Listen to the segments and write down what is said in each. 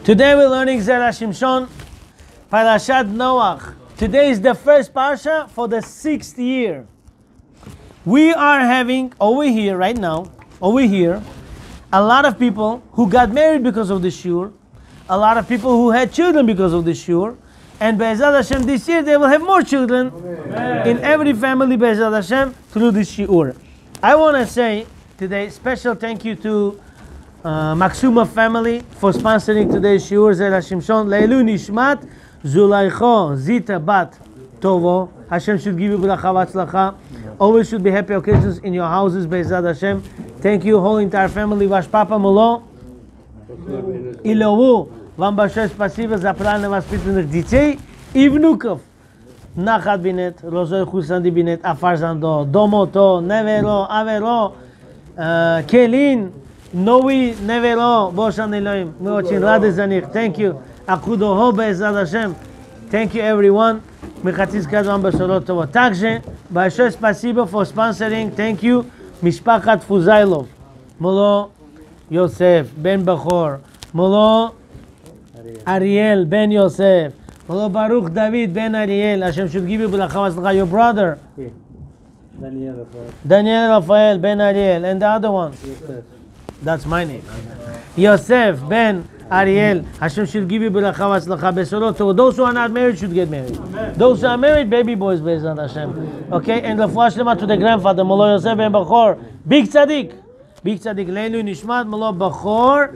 Today we're learning Zera Shimshon, Parashat Noach. Today is the first Parsha for the 6th year. We are having over here, right now, a lot of people who got married because of the shiur, a lot of people who had children because of the shiur, and Be'ezrat Hashem this year they will have more children in every family, Be'ezrat Hashem, through this shiur. I want to say today special thank you to Maksuma family for sponsoring today's shiur, Zera Shimshon. Leilu Nishmat Zulaicho Zita Bat Tovo. Hashem should give you bracha v'atzlacha. Always should be happy occasions in your houses, Be'ezrat Hashem. Thank you, whole entire family. Vash papa mulo. Ilovu. Вам большое спасибо за правильно воспитанных детей и внуков. Nachat binet, Rozoi Chusandi binet, Afarzando, Domoto, Nevero, Avero, Kelin, Novi, Nevero, Boshan Elohim. Мы очень рады за них. Thank you. Акудо Be'ezrat Hashem. Thank you, everyone. Мы хотим сказать вам бешорот тово. Также большое спасибо for sponsoring. Thank you, Mishpachat Fuzailov. Mulo Yosef Ben Bachor. Mulo Ariel Ben Yosef. Mulo Baruch David Ben Ariel. Hashem should give you bracha v'atzlacha. Your brother Daniel Rafael Ben Ariel, and the other one. Yosef. That's my name. Yosef Ben Ariel. Hashem should give you bracha v'atzlacha besorot tov. Those who are not married should get married. Those who are married, baby boys, Be'ezrat Hashem. Okay, and refuah shlema to the grandfather, Molo Yosef Ben Bachor, big tzaddik. Big tzaddik, Leilu Nishmat, Molo Bachor,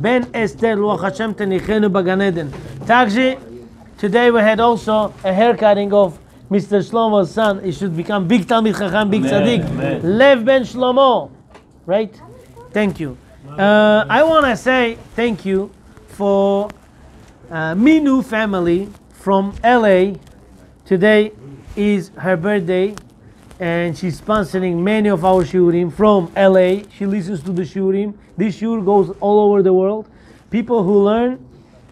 Ben Esther, Ruach Hashem Tenichenu Bagan Eden. Takji, today we had also a haircutting of Mr. Shlomo's son. He should become big Talmid Chacham, big tzaddik. Lev Ben Shlomo. Right? Thank you. I want to say thank you for Minu family from LA. Today is her birthday, and she's sponsoring many of our shiurim from LA. She listens to the shiurim. This shiur goes all over the world. People who learn,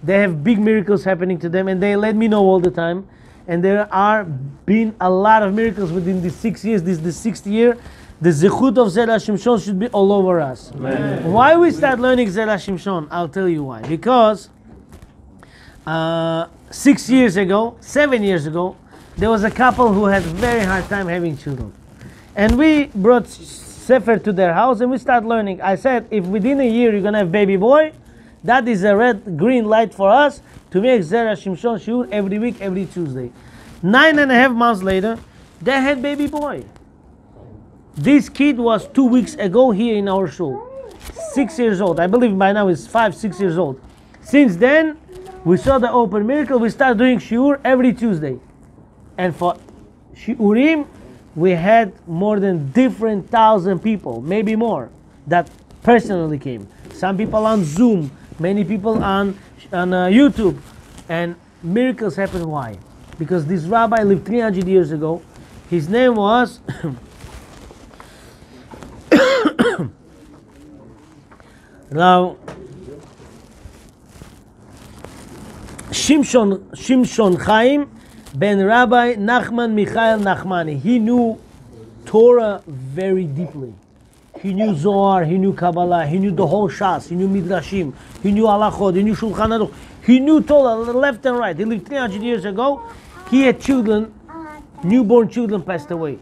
they have big miracles happening to them, and they let me know all the time. And there are been a lot of miracles within these 6 years. This is the 6th year. The zechut of Zera Shimshon should be all over us. Amen. Why we start learning Zera Shimshon? I'll tell you why. Because 7 years ago, there was a couple who had very hard time having children. And we brought Sefer to their house and we start learning. I said, if within a year you're going to have baby boy, that is a green light for us to make Zera Shimshon shiur every week, every Tuesday. 9.5 months later, they had baby boy. This kid was 2 weeks ago here in our shul. 6 years old. I believe by now he's 5-6 years old. Since then, we saw the open miracle. We start doing shiur every Tuesday. And for shiurim, we had more than different 1,000 people, maybe more, that personally came. Some people on Zoom, many people on YouTube. And miracles happen. Why? Because this rabbi lived 300 years ago. His name was Now, Shimshon Chaim ben Rabbi Nachman Michael Nachmani. He knew Torah very deeply. He knew Zohar, he knew Kabbalah, he knew the whole Shas, he knew Midrashim, he knew Halachot, he knew Shulchan Aruch. He knew Torah left and right. He lived 300 years ago. He had children, newborn children passed away.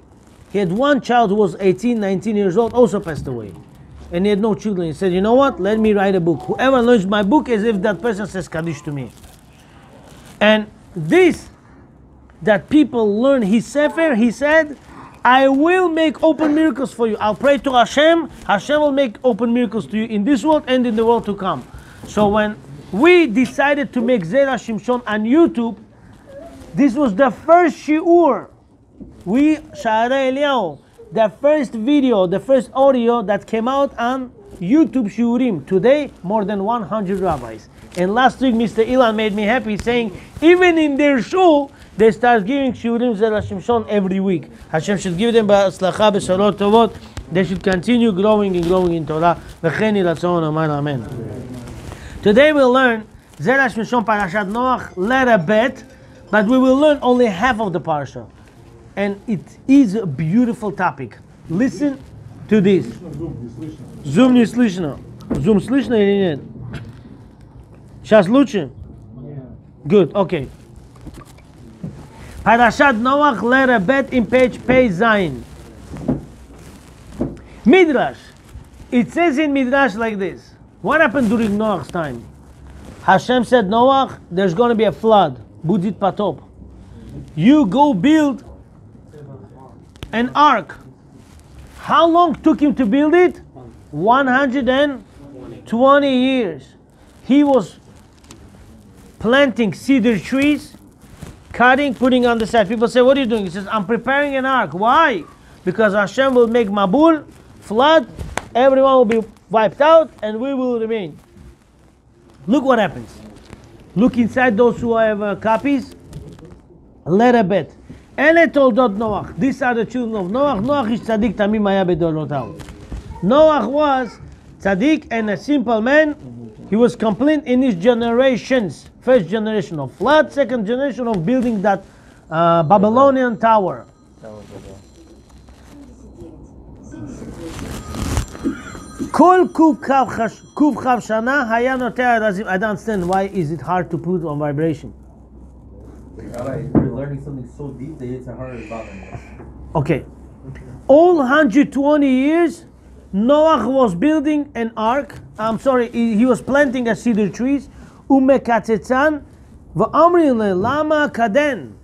He had one child who was 18, 19 years old, also passed away. And he had no children. He said, you know what? Let me write a book. Whoever learns my book, as if that person says Kaddish to me. And this, that people learn his Sefer, he said, I will make open miracles for you. I'll pray to Hashem. Hashem will make open miracles to you in this world and in the world to come. So when we decided to make Zera Shimshon on YouTube, this was the first shiur. We, Sha'arei Eliyahu, the first video, the first audio that came out on YouTube shiurim. Today, more than 100 rabbis. And last week, Mr. Ilan made me happy saying, even in their shul, they start giving shiurim Zera Shimshon every week. Hashem should give them ba'atzlacha b'shalot tovot. They should continue growing and growing in Torah. V'chen yiratzon amen, amen. Today we'll learn Zera Shimshon Parashat Noach, letter bet, but we will learn only half of the parasha. And it is a beautiful topic. Listen to this. Zoom не слышно. Zoom слышно или нет? Shas Luce? Yeah. Good, okay. Parashat Noach, letter bet in page Zayin. Midrash. It says in Midrash like this. What happened during Noach's time? Hashem said, Noach, there's going to be a flood. Budit Patop. You go build an ark. How long took him to build it? 120 years. He was planting cedar trees, cutting, putting on the side. People say, what are you doing? He says, I'm preparing an ark. Why? Because Hashem will make Mabul, flood, everyone will be wiped out, and we will remain. Look what happens. Look inside those who have copies. Letter bet. Ele toldot Noach. These are the children of Noach. Noach is tzaddik tamim haya bedorotav. Noach was tzaddik and a simple man. He was complete in his generations. First generation of flood, second generation of building that Babylonian tower. Kol kuv chav shana haya noter razim. I don't understand why is it hard to put on vibration. We're learning something so deep that it's a hard problem. Okay. All 120 years, Noach was building an ark. I'm sorry, he was planting a cedar trees. Umekatzetzan v'amrin le lama kaden.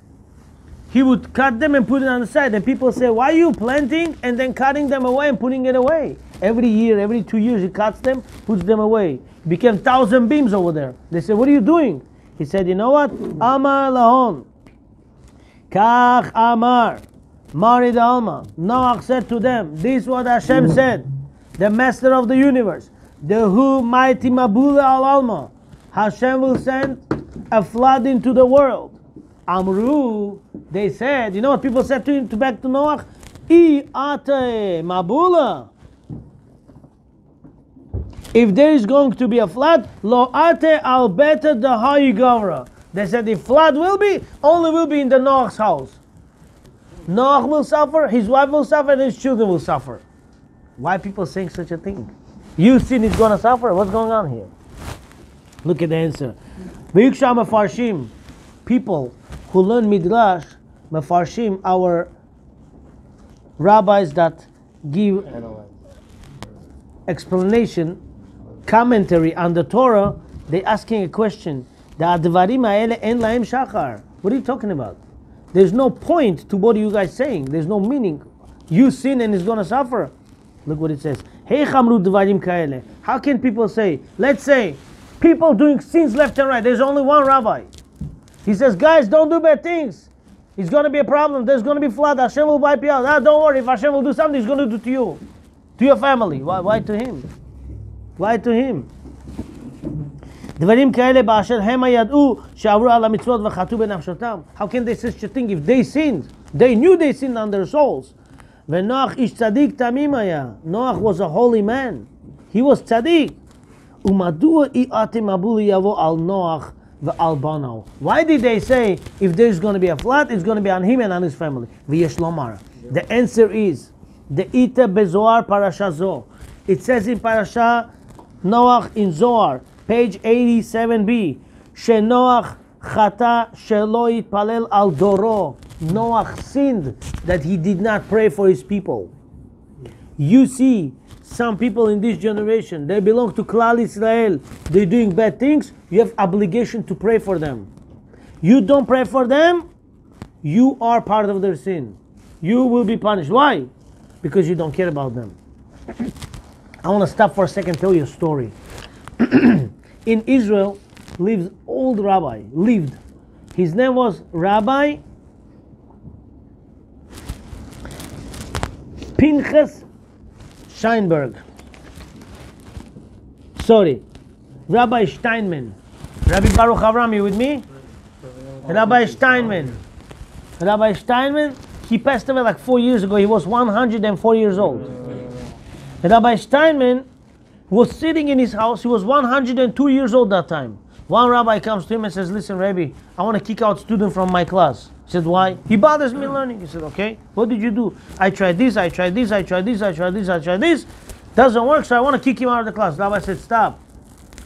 He would cut them and put it on the side. And people say, why are you planting and then cutting them away and putting it away? Every year, every 2 years, he cuts them, puts them away. It became 1,000 beams over there. They say, what are you doing? He said, you know what? Amar lahon. Kach amar. Marid alma. Noach said to them, this is what Hashem said. The master of the universe. The who mighty mabula al alma. Hashem will send a flood into the world. Amru, they said, you know what people said to him, back to Noach? I ate mabula. If there is going to be a flood, lo ate al beta the hayigavra. They said the flood only will be in the Noach's house. Noach will suffer, his wife will suffer, and his children will suffer. Why people saying such a thing? You sin is going to suffer? What's going on here? Look at the answer. V'yiksha mefarshim. People who learn Midrash, mefarshim, our rabbis that give explanation, commentary on the Torah, they asking a question. What are you talking about? There's no point to what you guys saying. There's no meaning. You sin and it's going to suffer. Look what it says. How can people say, let's say, people doing sins left and right. There's only one rabbi. He says, guys, don't do bad things. It's going to be a problem. There's going to be flood. Hashem will wipe you out. Don't worry. If Hashem will do something, He's going to do to you. To your family. Why to him? Why to him? דברים כאלה באשר הם ידעו שעברו על המצוות וחטאו בנפשותם. How can they say such a thing if they sinned? They knew they sinned on their souls. ונוח איש צדיק תמים היה. Noach was a holy man. He was צדיק. ומדוע אתם מבול יבוא על נוח ועל בנו? Why did they say if there's going to be a flood, it's going to be on him and on his family? ויש לומר. The answer is, דאיתא בזוהר פרשה זו. It says in Parashat Noach in Zohar, page 87b, Shenoach chata shelo yitpalel al doro. Noach sinned that he did not pray for his people. You see, some people in this generation, they belong to Klal Israel. They're doing bad things. You have obligation to pray for them. You don't pray for them, you are part of their sin. You will be punished. Why? Because you don't care about them. I want to stop for a second and tell you a story. In Israel lives old rabbi, lived. His name was Rabbi Pinchas Scheinberg. Sorry, Rabbi Steinman. Rabbi Baruch Avram, you with me? Rabbi Steinman. Rabbi Steinman, he passed away like 4 years ago. He was 104 years old. Rabbi Steinman was sitting in his house. He was 102 years old that time. One rabbi comes to him and says, listen, Rabbi, I want to kick out student from my class. He said, why? He bothers me learning. He said, okay, what did you do? I tried this, I tried this, I tried this, I tried this, I tried this. Doesn't work, so I want to kick him out of the class. Rabbi said, stop.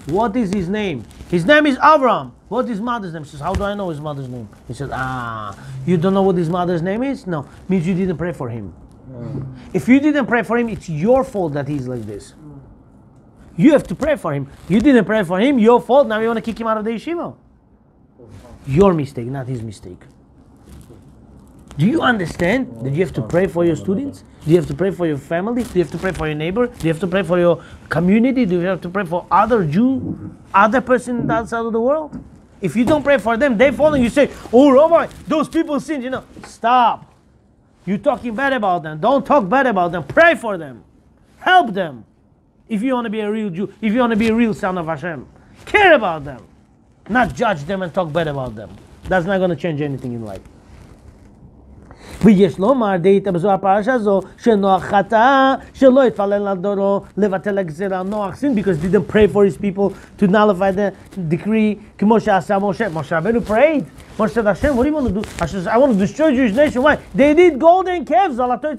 What is his name? His name is Avram. What's his mother's name? He says, how do I know his mother's name? He says, you don't know what his mother's name is? No, means you didn't pray for him. If you didn't pray for him, it's your fault that he's like this. You have to pray for him. You didn't pray for him, your fault. Now you want to kick him out of the yeshiva. Your mistake, not his mistake. Do you understand that you have to pray for your students? Do you have to pray for your family? Do you have to pray for your neighbor? Do you have to pray for your community? Do you have to pray for other Jew, other person outside of the world? If you don't pray for them, they fall and you say, oh Rabbi, those people sinned, Stop. You're talking bad about them. Don't talk bad about them. Pray for them. Help them. If you want to be a real Jew, if you want to be a real son of Hashem, care about them. Not judge them and talk bad about them. That's not going to change anything in life. ויש לומר, דהית בזו הפרשה הזו, שנוח חטא, שלא יתפלל על דורו, לבטל הגזירה. Noach sinned because he didn't pray for his people to nullify the decree, כמו שעשה משה. Moshe Rabbeinu prayed. Moshe said, Hashem, what do you want to do? Hashem said, I want to destroy the Jewish nation. Why? They did golden calves. Hashem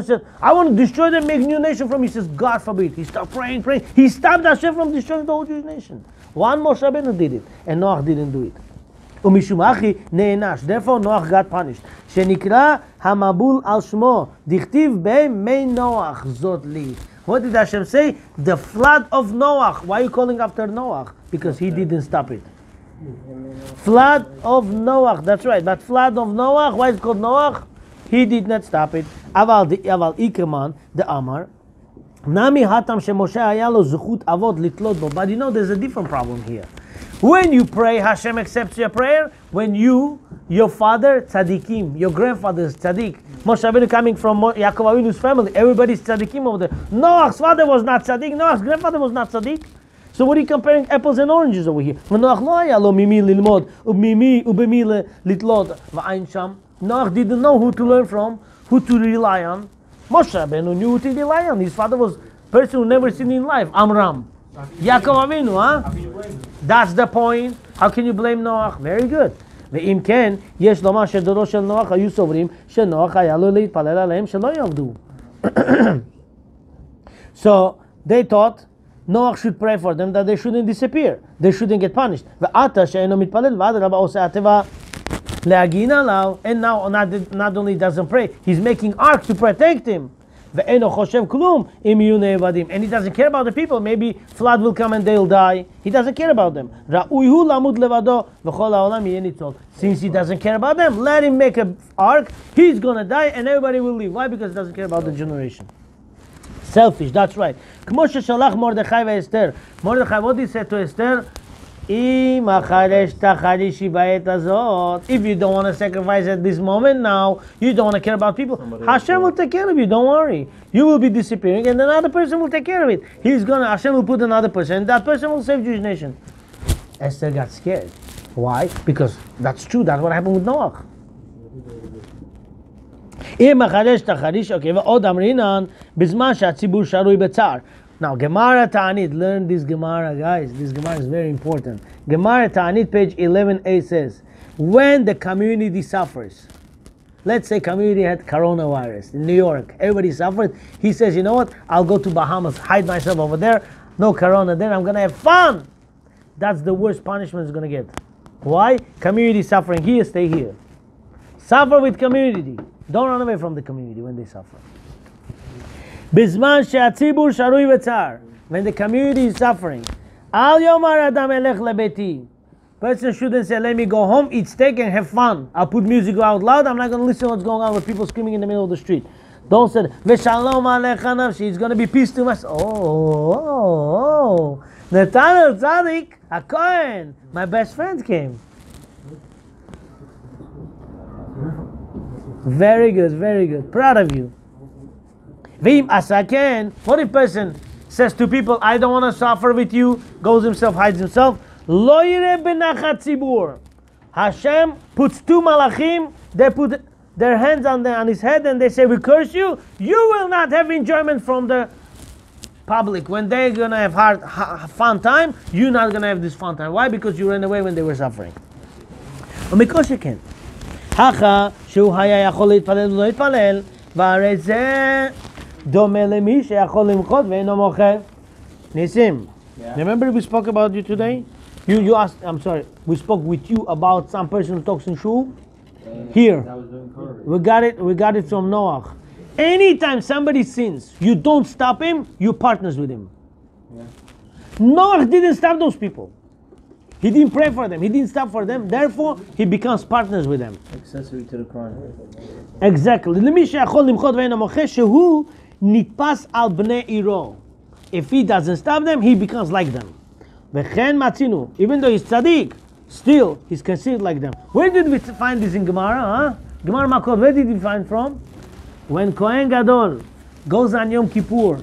said, I want to destroy them, make a new nation from. He says, God forbid. He started praying. He stopped Hashem from destroying the whole Jewish nation. One Moshe Rabbeinu did it, and Noach didn't do it. ומשום אחי נענש. Therefore Noach got punished. שנקרא המבול על שמו, דכתיב במי נוח זאת לי. What did Hashem say? The flood of Noach. Why are you calling after Noach? Because he didn't stop it. Flood of Noach. That's right. But flood of Noach. Why is it called Noach? He did not stop it. אבל איקרמן, דאמר, נמי הטם שמשה היה לו זכות אבות לתלות בו. But there's a different problem here. When you pray, Hashem accepts your prayer. When your father, tzaddikim, your grandfather is tzaddik. Moshe Rabbeinu coming from Yaakov Avinu's family, everybody's tzaddikim over there. Noach's father was not tzaddik. Noach's grandfather was not tzaddik. So what are you comparing apples and oranges over here? Noach didn't know who to learn from, who to rely on. Moshe Rabbeinu knew who to rely on. His father was a person who never seen in life, Amram. Yaakov Avinu, huh? That's the point. How can you blame Noach? Very good. ואם כן, יש לומר שדורו של נוח היו סוברים שנוח היה לו להתפלל עליהם שלא יעבדו. So they thought Noach should pray for them that they shouldn't disappear. They shouldn't get punished. ועתה שאינו מתפלל ואדרבה עושה הטבע להגן עליו. And now not only doesn't pray, he's making ark to protect him. ואינו חושב כלום אם יהיו נאבדים. And he doesn't care about the people. Maybe flood will come and they'll die. He doesn't care about them. ראוי הוא למות לבדו וכל העולם יהיה ניצול. Since he doesn't care about them, let him make an ark. He's gonna die and everybody will live. Why? Because he doesn't care about the generation. Selfish, that's right. כמו ששלח מרדכי ואסתר. Mordechai, what did he say to Esther? If you don't want to sacrifice at this moment now, you don't want to care about people, Hashem will take care of you, don't worry. You will be disappearing and another person will take care of it. Hashem will put another person and that person will save Jewish nation. Esther got scared. Why? Because that's true, that's what happened with Noach. Now, Gemara Ta'anit, learn this Gemara, guys. This Gemara is very important. Gemara Ta'anit, page 11a says, when the community suffers, let's say community had coronavirus in New York, everybody suffered. He says, you know what? I'll go to Bahamas, hide myself over there. No corona there, I'm going to have fun. That's the worst punishment he's going to get. Why? Community suffering here, stay here. Suffer with community. Don't run away from the community when they suffer. בזמן שהציבור שרוי בצער, when the community is suffering, אל יאמר אדם אלך לביתי. Person shouldn't say, let me go home, eat steak and have fun. I'll put music out loud, I'm not going to listen to what's going on with people screaming in the middle of the street. Don't say, ושלום עליך נפשי, it's going to be peace to us. Oh, נתנאל צדיק, הכהן, my best friend came. Very good, very good. Proud of you. Vim asaken. What if person says to people, I don't want to suffer with you, goes himself, hides himself. Lo yireh benachat tzibur. Hashem puts two malachim, they put their hands on his head and they say, we curse you. You will not have enjoyment from the public. When they're going to have fun time, you're not going to have this fun time. Why? Because you ran away when they were suffering. ומכל שכן. הכה שהוא היה יכול להתפלל ולא להתפלל, והרי זה דומה למי שיכול למחות ואינו מוחה. ניסים, Yeah. Remember we spoke about you today? You asked, I'm sorry, we spoke with you about some person who talks in shul. Here. That was doing Torah. We got it from Noach. Anytime somebody sins, you don't stop him, you partners with him. Yeah. Noach didn't stop those people. He didn't pray for them. He didn't stop for them. Therefore, he becomes partners with them. Accessory to the crime. Exactly. למי שיכול למחות ואין המוחה שהוא נתפס על בני עירו. If he doesn't stop them, he becomes like them. וכן מצינו, even though he's tzaddik, still he's considered like them. Where did we find this in Gemara? Huh? Gemara Makot, where did we find from? When Kohen Gadol goes on Yom Kippur,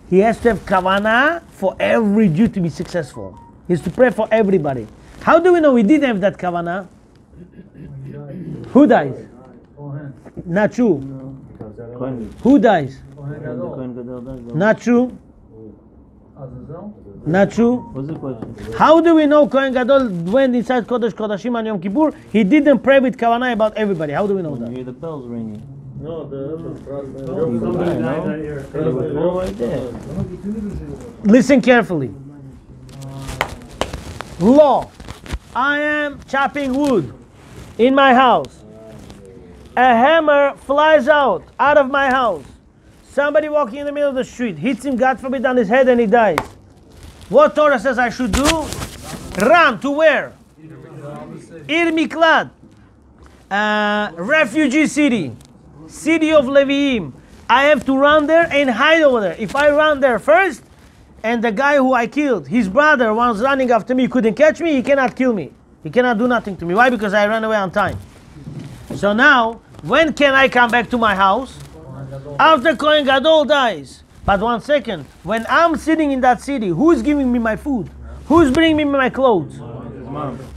he has to have kavanah for every Jew to be successful. He has to pray for everybody. How do we know we didn't have that kavanah? Who dies? Not true. Who dies? Not true. Not true. What's the question? How do we know Kohen Gadol went inside Kodesh Kodashim on Yom Kippur? He didn't pray with kavanah about everybody. How do we know You that? hear the bells ringing. No, Somebody died that year. Right there. Listen carefully. Law. I am chopping wood in my house. A hammer flies out of my house. Somebody walking in the middle of the street hits him, God forbid, on his head and he dies. What Torah says I should do? Run to where? Ir Miklat. Refugee city. City of Leviim. I have to run there and hide over there. If I run there first, and the guy who I killed, his brother was running after me, couldn't catch me, he cannot kill me. He cannot do nothing to me. Why? Because I ran away on time. So now, when can I come back to my house? After Kohen Gadol dies. But one second, when I'm sitting in that city, who's giving me my food? Who's bringing me my clothes?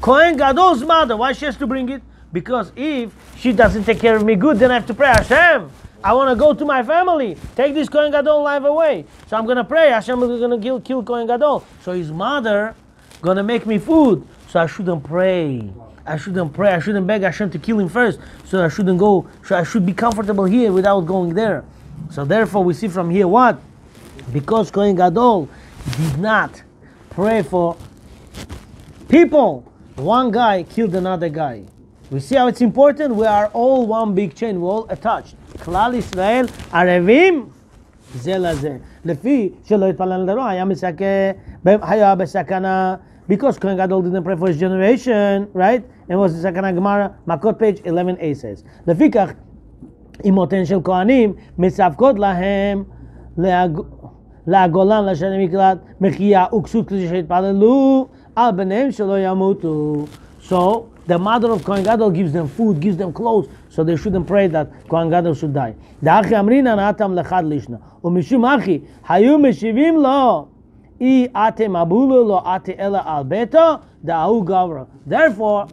Kohen Gadol's mother. Why she has to bring it? Because if she doesn't take care of me good, then I have to pray, Hashem, I want to go to my family. Take this Kohen Gadol life away. So I'm going to pray, Hashem is going to kill Kohen Gadol. So his mother going to make me food. So I shouldn't pray. I shouldn't beg Hashem to kill him first. So I shouldn't go. So I should be comfortable here without going there. So therefore we see from here what? Because Kohen Gadol did not pray for people. One guy killed another guy. We see how it's important. We are all one big chain. We're all attached. Klal Yisrael ערבים זה לזה. לפי שלא יתפלל לרוע היה בסכנה. Because Kohen Gadol didn't pray for his generation, right? And was the Sakana Gemara, Makot page 11a says. לפיכך, אמותיהן של כהנים מספקות להם לעגולן לשני מקלט מחיה וכסות כדי שיתפללו על בניהם שלא ימותו. So, the mother of Kohen Gadol gives them food, gives them clothes, so they shouldn't pray that Kohen Gadol should die. דאחי אמרינן אתם לחד לישנה, ומשום אחי, היו משיבים לו, אי אתם אבולו לא אתי אלא על ביתו, דאהו גברה. Therefore,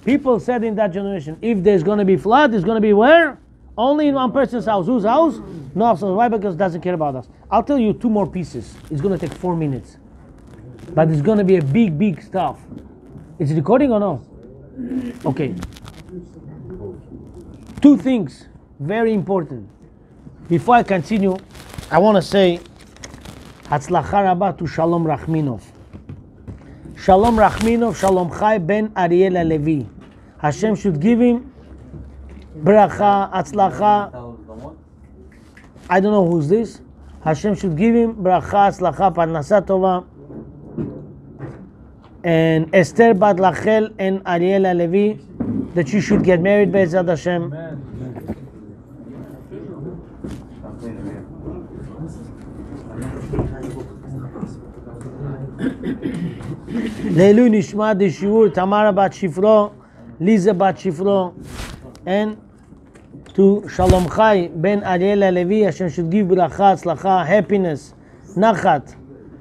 people said in that generation, if there's going to be flood, it's going to be where? Only in one person's house. Whose house? Noah's house. Why? Because it doesn't care about us. I'll tell you two more pieces. It's going to take 4 minutes. But it's going to be a big, big stuff. Is it recording or no? Okay. 2 things, very important. Before I continue, I want to say, Hatzlacha Rabba to Shalom Rachminov. Shalom Rachminov, Shalom Chai ben Ariel Levi. Hashem should give him bracha, Hatzlacha. I don't know who's this. Hashem should give him bracha, Hatzlacha, Parnasa Tova. And Esther Bat Lachel and Ariel Levi, that she should get married by Zad Hashem. Leilu Nishma Dishur, Tamara Bat Shifro, Liza Bat Shifro, and to Shalom Chai ben Ariel Levi, Hashem should give bracha, tzlacha, happiness, nachat,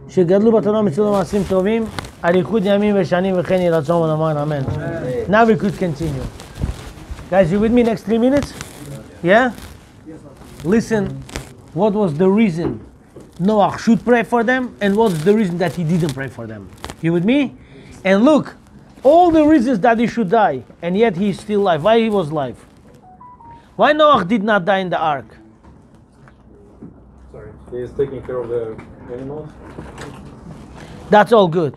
שגדלו בתורה מצוות מעשים טובים, אריכות ימים ושנים וכן יהי רצון ונאמן אמן. Now we could continue. Guys, you with me next 3 minutes? Yeah? Listen, what was the reason Noach should pray for them, and what's the reason that he didn't pray for them? You with me? And look, all the reasons that he should die, and yet he is still alive. Why he was alive? Why Noach did not die in the ark? Sorry, he is taking care of the animals. That's all good.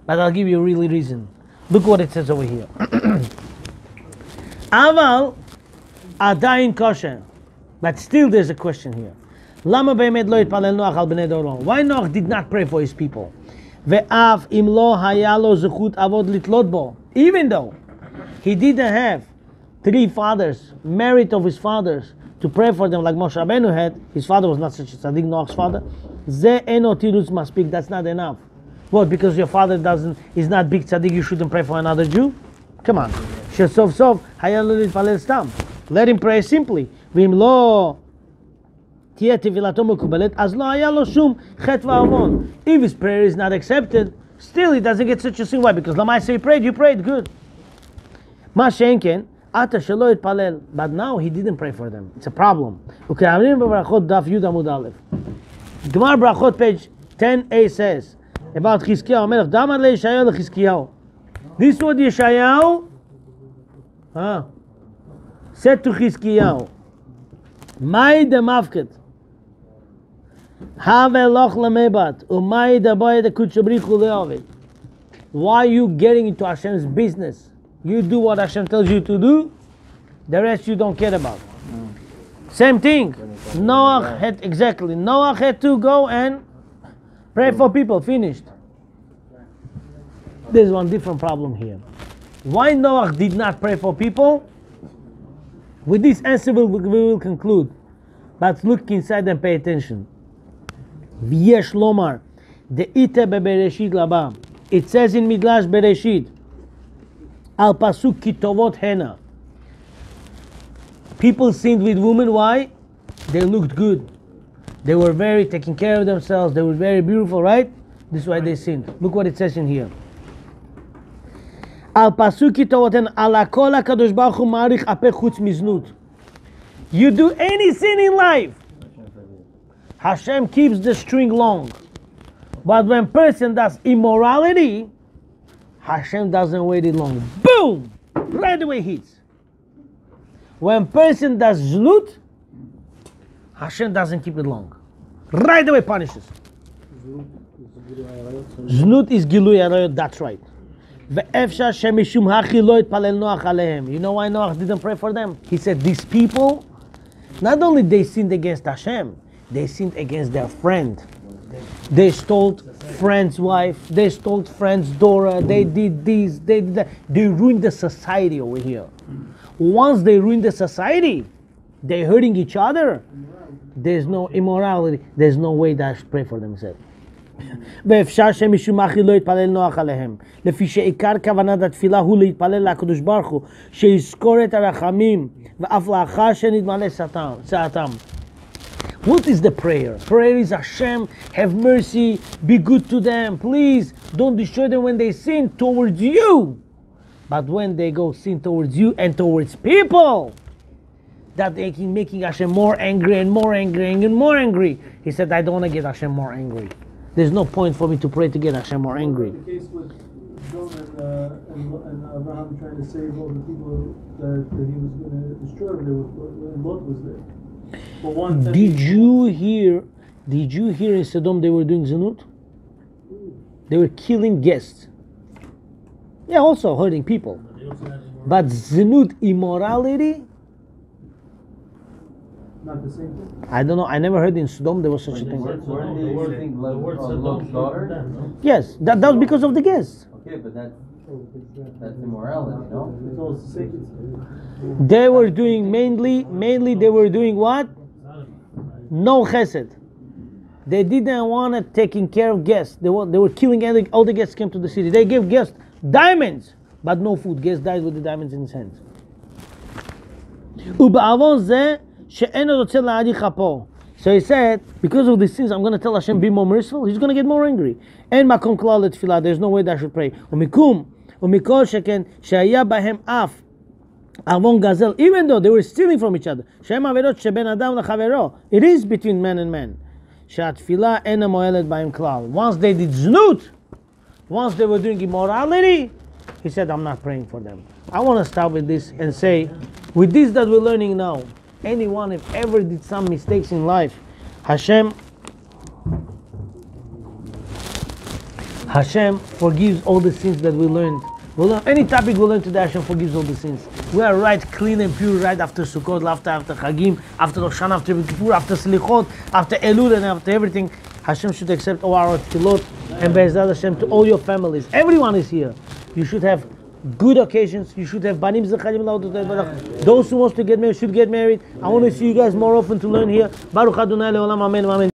But I'll give you a really reason. Look what it says over here. Aval adayin kosher. But still there's a question here. Lama be'emet lo yitpalel Noach al bnei doro? Why Noach did not pray for his people? Ve'af im lo haya lo zechut avod litlot bo. Even though he didn't have 3 fathers, merit of his fathers, to pray for them like Moshe Rabbeinu had. His father was not such a tzaddik, Noach's father. Ze eno tirutz maspik. That's not enough. What? Because your father is not big tzaddik, you shouldn't pray for another Jew? Come on. Shesof sof haya lo litpalel stam. Let him pray simply. V'im lo tiyeh tevilato mekubelet, az lo haya lo shum chet va'avon. If his prayer is not accepted, still he doesn't get such a sin. Why? Because Lamai say you prayed, good. Ma she'enken, ata shelo yitpalel. But now he didn't pray for them. It's a problem. Okay, Amrim b'Barachot daf Yud Amud Aleph. Gemara Brachot page 10a says about Chizkiyahu Melech. Damar le Yeshayahu leChizkiyahu. This was Yeshayahu said to Chizkiyahu, Mai de mafket, have loch lemebat, umai de boy de kutchabrichu leovid. Why are you getting into Hashem's business? You do what Hashem tells you to do, the rest you don't care about. Same thing. Noach had to go and pray for people. Finished. There's one different problem here. Why Noach did not pray for people? With this answer we will conclude. But look inside and pay attention. V'yesh lomar de'ite bebereshit laba. It says in Midrash Bereshit, al pasuk kitovot hena. People sinned with women. Why? They looked good. They were very taking care of themselves. They were very beautiful, right? This is why they sinned. Look what it says in here. Al pasuki tovoten ala kol hakadosh baruch hu marich apeh chutz miznut. You do any sin in life, Hashem keeps the string long. But when person does immorality, Hashem doesn't wait it long. Boom! Right away hits. When person does znut, Hashem doesn't keep it long. Right away punishes. Znut is gilui arayot, that's right. You know why Noach didn't pray for them? He said, these people, not only they sinned against Hashem, they sinned against their friend. They stole friend's wife, they stole friend's daughter, they did this, they did that. They ruined the society over here. Once they ruin the society, they're hurting each other. There's no immorality. There's no way that I should pray for themselves. ואפשר שמשום אחי לא יתפלל נוח עליהם. לפי שעיקר כוונת התפילה הוא להתפלל לקדוש ברוך הוא, שיזכור את הרחמים, ואף לאחר שנתמלא צעתם. What is the prayer? Prayer is Hashem, have mercy, be good to them, please, don't destroy them when they sin towards you. But when they go sin towards you and towards people, that they keep making Hashem more angry and more angry and more angry. He said, I don't want to get Hashem more angry. There's no point for me to pray to get Hashem more angry. The case with Jonah and Abraham trying to save all the people that he was going to destroy when Lot was there. Did you hear in Sodom they were doing Zanut? They were killing guests. Yeah, also hurting people. But Zanut, immorality? Not the same thing. I don't know. I never heard in Sodom there was such a thing. Yes, that was because of the guests. Okay, but that's immorality, no? It's all sacred. They were doing mainly they were doing what? No chesed. They didn't want to taking care of guests. They were killing all the guests came to the city. They gave guests diamonds, but no food. Guests died with the diamonds in his hands. So he said, because of these things, I'm going to tell Hashem, be more merciful. He's going to get more angry. There's no way that I should pray. Even though they were stealing from each other. It is between man and man. Once they did znut, once they were doing immorality, he said, I'm not praying for them. I want to start with this and say, with this that we're learning now, anyone if ever did some mistakes in life, Hashem Hashem forgives all the sins that we learned. We'll learn, any topic we learn today, Hashem forgives all the sins. We are right, clean and pure right after Sukkot, after Chagim, after Rosh Hashanah, after Yom Kippur, after Slichot, after Elul, and after everything. Hashem should accept all our tefillot and Be'ezrat Hashem to all your families. Everyone is here. You should have good occasions. You should have banim zecharim laot. Those who wants to get married should get married. I want to see you guys more often to learn here. Baruch Adonai leolam, amen, amen.